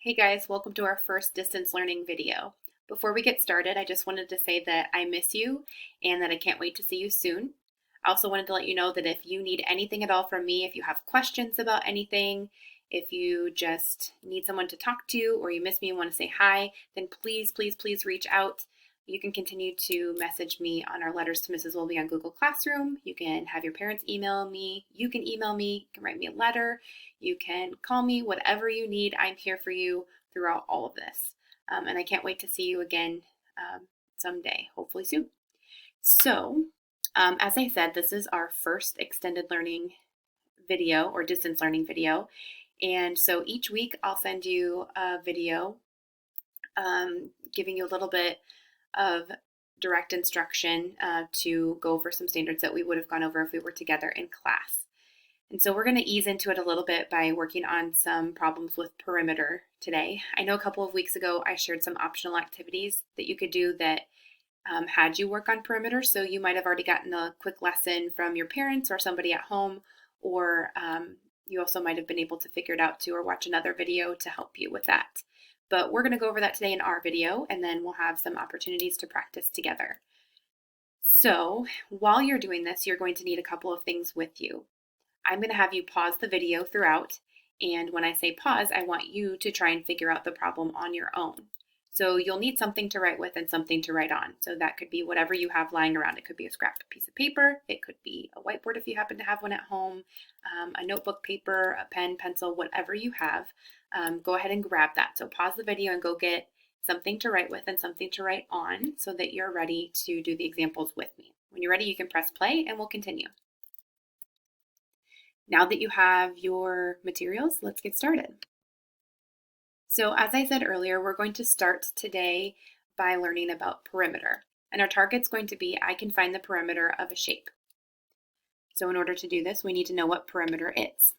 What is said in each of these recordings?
Hey guys, welcome to our first distance learning video. Before we get started, I just wanted to say that I miss you and that I can't wait to see you soon. I also wanted to let you know that if you need anything at all from me, if you have questions about anything, if you just need someone to talk to or you miss me and want to say hi, then please reach out. You can continue to message me on our letters to Mrs. Wilby on Google Classroom. You can have your parents email me. You can email me. You can write me a letter. You can call me, whatever you need. I'm here for you throughout all of this. And I can't wait to see you again someday, hopefully soon. So, as I said, this is our first extended learning video or distance learning video. And so each week I'll send you a video giving you a little bit of direct instruction to go over some standards that we would have gone over if we were together in class. And so we're going to ease into it a little bit by working on some problems with perimeter today. I know a couple of weeks ago I shared some optional activities that you could do that had you work on perimeter. So you might have already gotten a quick lesson from your parents or somebody at home, or you also might have been able to figure it out too or watch another video to help you with that. But we're going to go over that today in our video, and then we'll have some opportunities to practice together. So while you're doing this, you're going to need a couple of things with you. I'm going to have you pause the video throughout, and when I say pause, I want you to try and figure out the problem on your own. So you'll need something to write with and something to write on. So that could be whatever you have lying around. It could be a scrap piece of paper. It could be a whiteboard if you happen to have one at home, a notebook paper, a pen, pencil, whatever you have. Go ahead and grab that. So pause the video and go get something to write with and something to write on so that you're ready to do the examples with me. When you're ready, you can press play and we'll continue. Now that you have your materials, let's get started. So as I said earlier, we're going to start today by learning about perimeter. And our target's going to be, I can find the perimeter of a shape. So in order to do this, we need to know what perimeter is.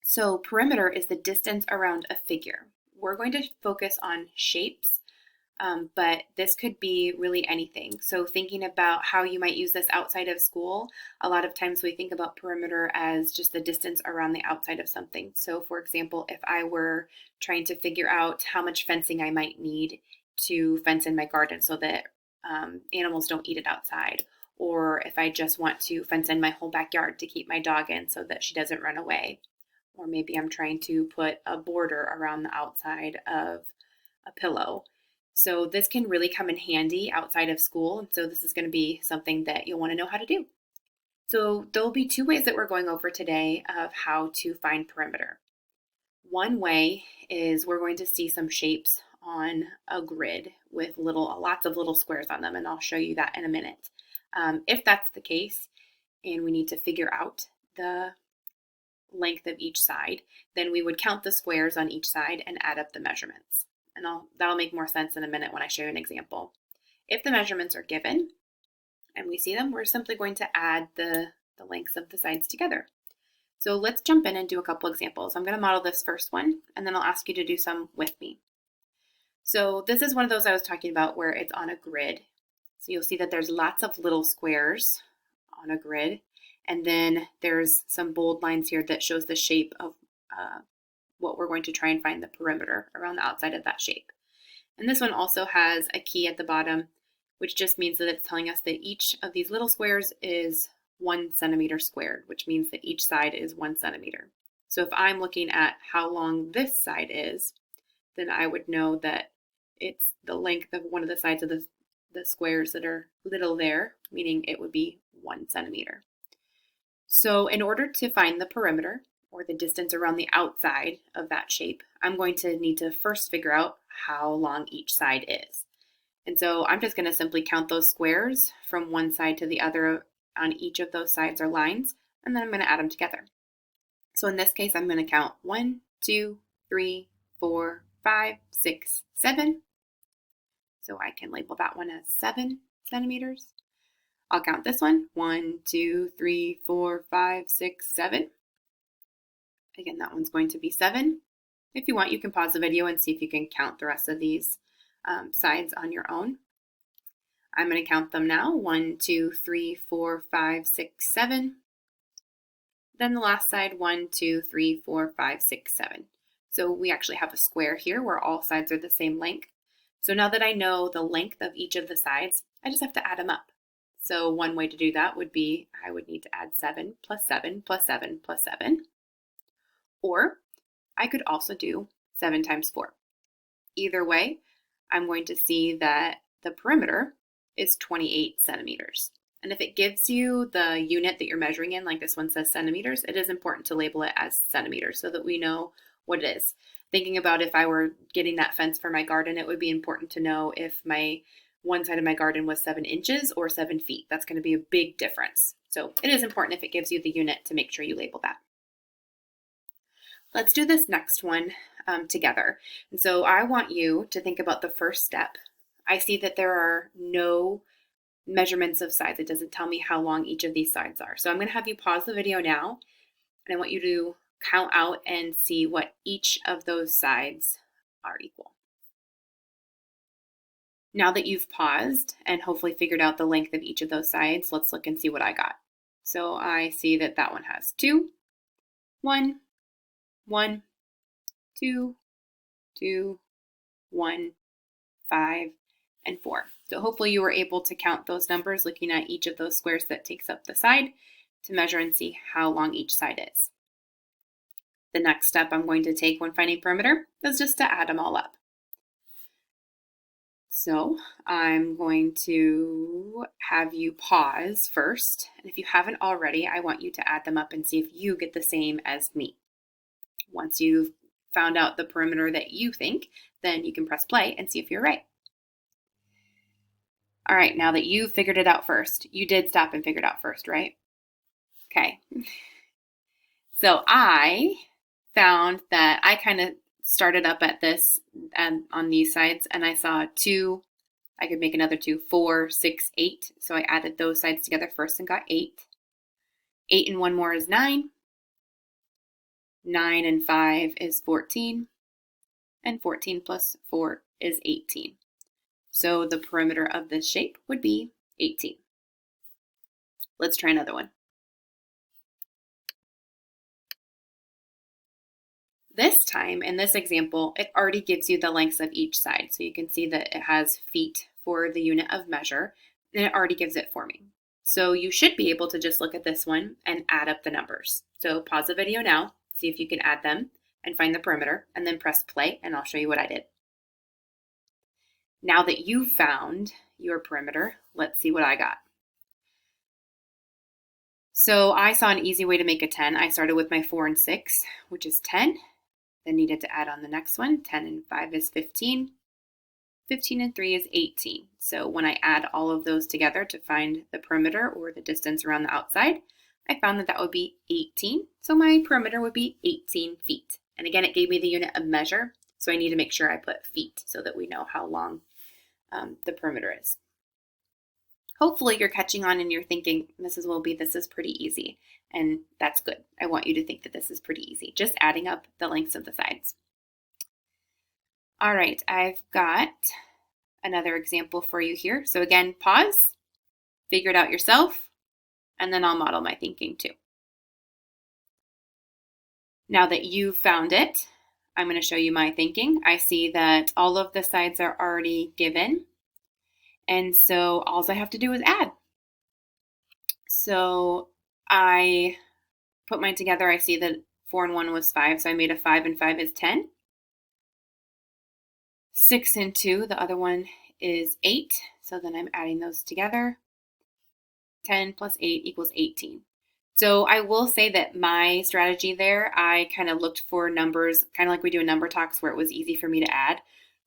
So perimeter is the distance around a figure. We're going to focus on shapes, but this could be really anything. So thinking about how you might use this outside of school, a lot of times we think about perimeter as just the distance around the outside of something. So for example, if I were trying to figure out how much fencing I might need to fence in my garden so that animals don't eat it outside, or if I just want to fence in my whole backyard to keep my dog in so that she doesn't run away, or maybe I'm trying to put a border around the outside of a pillow. So this can really come in handy outside of school. And so this is going to be something that you'll want to know how to do. So there'll be two ways that we're going over today of how to find perimeter. One way is we're going to see some shapes on a grid with lots of little squares on them, and I'll show you that in a minute. If that's the case, and we need to figure out the length of each side, then we would count the squares on each side and add up the measurements. And that'll make more sense in a minute when I show you an example. If the measurements are given and we see them, we're simply going to add the lengths of the sides together. So let's jump in and do a couple examples. I'm going to model this first one, and then I'll ask you to do some with me. So this is one of those I was talking about where it's on a grid. So you'll see that there's lots of little squares on a grid, and then there's some bold lines here that shows the shape of what we're going to try and find the perimeter around the outside of that shape. And this one also has a key at the bottom, which just means that it's telling us that each of these little squares is 1 centimeter squared, which means that each side is 1 centimeter. So if I'm looking at how long this side is, then I would know that it's the length of one of the sides of the squares that are little there, meaning it would be 1 centimeter. So in order to find the perimeter, or the distance around the outside of that shape, I'm going to need to first figure out how long each side is. And so I'm just going to simply count those squares from one side to the other on each of those sides or lines, and then I'm going to add them together. So in this case, I'm going to count 1, 2, 3, 4, 5, 6, 7. So I can label that one as 7 centimeters. I'll count this one, 1, 2, 3, 4, 5, 6, 7. Again, that one's going to be 7. If you want, you can pause the video and see if you can count the rest of these sides on your own. I'm going to count them now. 1, 2, 3, 4, 5, 6, 7. Then the last side, 1, 2, 3, 4, 5, 6, 7. So we actually have a square here where all sides are the same length. So now that I know the length of each of the sides, I just have to add them up. So one way to do that would be I would need to add 7 plus 7 plus 7 plus 7. Or I could also do 7 times 4. Either way, I'm going to see that the perimeter is 28 centimeters. And if it gives you the unit that you're measuring in, like this one says centimeters, it is important to label it as centimeters so that we know what it is. Thinking about if I were getting that fence for my garden, it would be important to know if my one side of my garden was 7 inches or 7 feet. That's going to be a big difference. So it is important if it gives you the unit to make sure you label that. Let's do this next one together. And so I want you to think about the first step. I see that there are no measurements of sides. It doesn't tell me how long each of these sides are. So I'm going to have you pause the video now, and I want you to count out and see what each of those sides are equal. Now that you've paused and hopefully figured out the length of each of those sides, let's look and see what I got. So I see that that one has 2, 1, 1, 2, 2, 1, 5, and 4. So hopefully you were able to count those numbers looking at each of those squares that takes up the side to measure and see how long each side is. The next step I'm going to take when finding perimeter is just to add them all up. So I'm going to have you pause first. And if you haven't already, I want you to add them up and see if you get the same as me. Once you've found out the perimeter that you think, then you can press play and see if you're right. All right, now that you figured it out first, you did stop and figure it out first, right? Okay. So I found that I kind of started up at this on these sides, and I saw 2. I could make another 2, 4, 6, 8. So I added those sides together first and got 8. 8 and 1 more is 9. 9 and 5 is 14. And 14 plus 4 is 18. So the perimeter of this shape would be 18. Let's try another one. This time, in this example, it already gives you the lengths of each side. So you can see that it has feet for the unit of measure, and it already gives it for me. So you should be able to just look at this one and add up the numbers. So pause the video now, see if you can add them and find the perimeter, and then press play, and I'll show you what I did. Now that you've found your perimeter, let's see what I got. So I saw an easy way to make a 10. I started with my 4 and 6, which is 10. Then needed to add on the next one. 10 and 5 is 15. 15 and 3 is 18. So when I add all of those together to find the perimeter or the distance around the outside, I found that that would be 18. So my perimeter would be 18 feet. And again, it gave me the unit of measure. So I need to make sure I put feet so that we know how long the perimeter is. Hopefully you're catching on and you're thinking, Mrs. Wilby, this is pretty easy. And that's good. I want you to think that this is pretty easy. Just adding up the lengths of the sides. All right, I've got another example for you here. So again, pause, figure it out yourself, and then I'll model my thinking too. Now that you've found it, I'm going to show you my thinking. I see that all of the sides are already given. And so all I have to do is add. So I put mine together. I see that 4 and 1 was 5. So I made a 5 and 5 is 10. 6 and 2, the other one is 8. So then I'm adding those together. 10 plus 8 equals 18. So I will say that my strategy there, I kind of looked for numbers, kind of like we do in number talks where it was easy for me to add.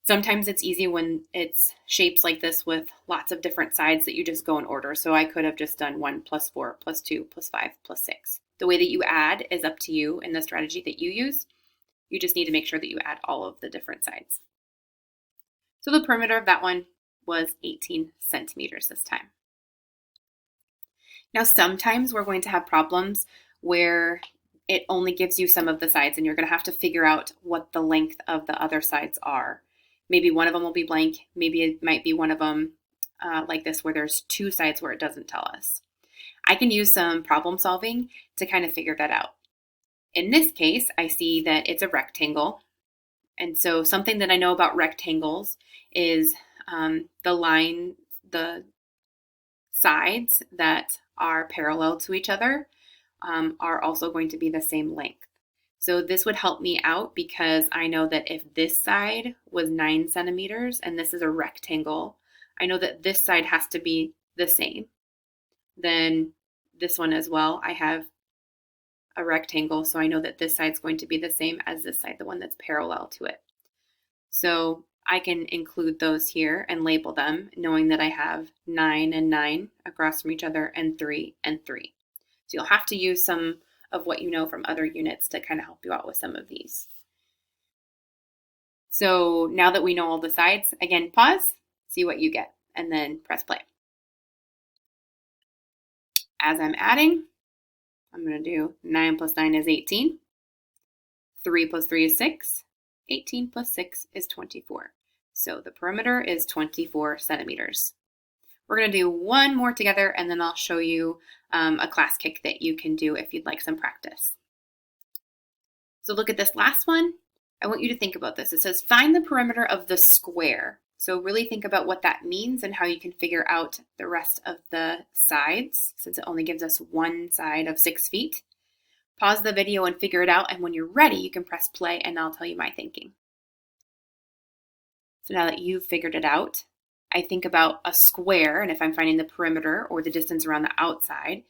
Sometimes it's easy when it's shapes like this with lots of different sides that you just go in order. So I could have just done 1 plus 4 plus 2 plus 5 plus 6. The way that you add is up to you in the strategy that you use. You just need to make sure that you add all of the different sides. So the perimeter of that one was 18 centimeters this time. Now, sometimes we're going to have problems where it only gives you some of the sides and you're going to have to figure out what the length of the other sides are. Maybe one of them will be blank. Maybe it might be one of them like this where there's 2 sides where it doesn't tell us. I can use some problem solving to kind of figure that out. In this case, I see that it's a rectangle And so something that I know about rectangles is the sides that are parallel to each other are also going to be the same length. So this would help me out because I know that if this side was 9 centimeters and this is a rectangle, I know that this side has to be the same. Then this one as well, I have a rectangle, so I know that this side's going to be the same as this side, the one that's parallel to it. So I can include those here and label them, knowing that I have 9 and 9 across from each other and 3 and 3. So you'll have to use some of what you know from other units to kind of help you out with some of these. So now that we know all the sides, again, pause, see what you get, and then press play. As I'm adding, I'm going to do 9 plus 9 is 18. 3 plus 3 is 6. 18 plus 6 is 24. So the perimeter is 24 centimeters. We're going to do one more together, and then I'll show you a class kick that you can do if you'd like some practice. So look at this last one. I want you to think about this. It says find the perimeter of the square. So really think about what that means and how you can figure out the rest of the sides, since it only gives us one side of 6 feet. Pause the video and figure it out, and when you're ready, you can press play and I'll tell you my thinking. So now that you've figured it out, I think about a square, and if I'm finding the perimeter or the distance around the outside,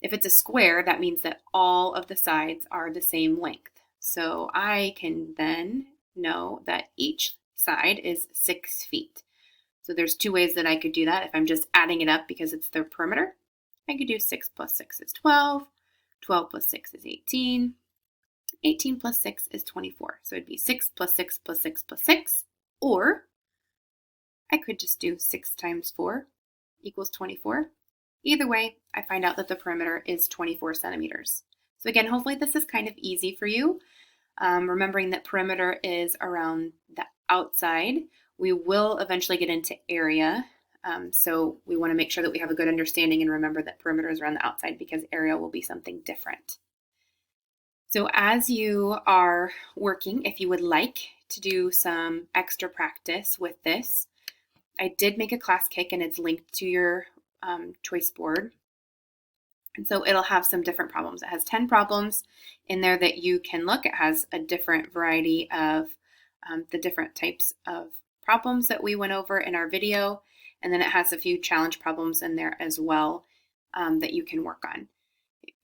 if it's a square, that means that all of the sides are the same length. So I can then know that each side is 6 feet. So there's 2 ways that I could do that. If I'm just adding it up because it's the perimeter, I could do 6 plus 6 is 12. 12 plus 6 is 18. 18 plus 6 is 24. So it'd be 6 plus 6 plus 6 plus 6. Or I could just do 6 times 4 equals 24. Either way, I find out that the perimeter is 24 centimeters. So again, hopefully this is kind of easy for you. Remembering that perimeter is around the outside. We will eventually get into area. So we want to make sure that we have a good understanding and remember that perimeter is around the outside because area will be something different. So as you are working, if you would like to do some extra practice with this, I did make a class kick and it's linked to your choice board. And so it'll have some different problems. It has 10 problems in there that you can look. It has a different variety of the different types of problems that we went over in our video. And then it has a few challenge problems in there as well that you can work on.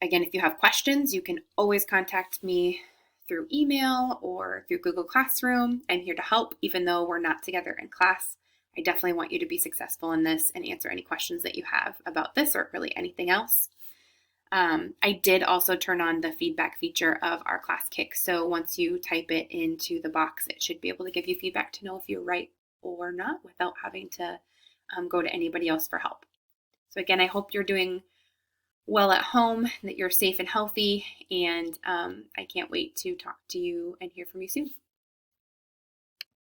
Again, if you have questions, you can always contact me through email or through Google Classroom. I'm here to help, even though we're not together in class. I definitely want you to be successful in this and answer any questions that you have about this or really anything else. I did also turn on the feedback feature of our class kick. So once you type it into the box, it should be able to give you feedback to know if you're right or not without having to go to anybody else for help. So again, I hope you're doing well at home, that you're safe and healthy, and I can't wait to talk to you and hear from you soon.